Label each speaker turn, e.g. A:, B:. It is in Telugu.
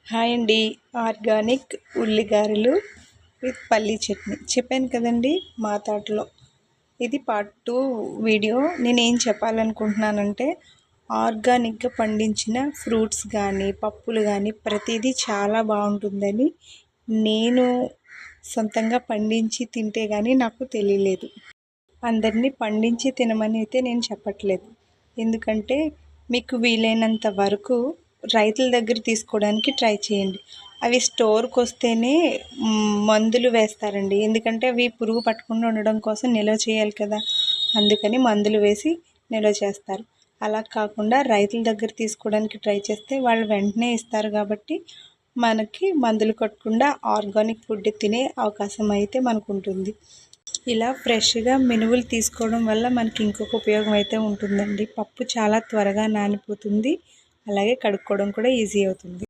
A: హాయ్ అండి. ఆర్గానిక్ ఉల్లిగారెలు విత్ పల్లీ చట్నీ చెప్పాను కదండి మా తోటలో. ఇది పార్ట్ 2 వీడియో. నేనేం చెప్పాలనుకుంటున్నానంటే ఆర్గానిక్గా పండించిన ఫ్రూట్స్ కానీ పప్పులు కానీ ప్రతిదీ చాలా బాగుంటుందని నేను సొంతంగా పండించి తింటే కానీ నాకు తెలియలేదు. అందరినీ పండించి తినమని అయితే నేను చెప్పట్లేదు, ఎందుకంటే మీకు వీలైనంత వరకు రైతుల దగ్గర తీసుకోవడానికి ట్రై చేయండి. అవి స్టోర్కి వస్తేనే మందులు వేస్తారండి, ఎందుకంటే అవి పురుగు పట్టకుండా ఉండడం కోసం నిల్వ చేయాలి కదా, అందుకని మందులు వేసి నిల్వ చేస్తారు. అలా కాకుండా రైతుల దగ్గర తీసుకోవడానికి ట్రై చేస్తే వాళ్ళు వెంటనే ఇస్తారు కాబట్టి మనకి మందులు కొట్టకుండా ఆర్గానిక్ ఫుడ్ తినే అవకాశం అయితే మనకు ఉంటుంది. ఇలా ఫ్రెష్గా మినువులు తీసుకోవడం వల్ల మనకి ఇంకొక ఉపయోగం అయితే ఉంటుందండి. పప్పు చాలా త్వరగా నానిపోతుంది, అలాగే కడుక్కోవడం కూడా ఈజీ అవుతుంది.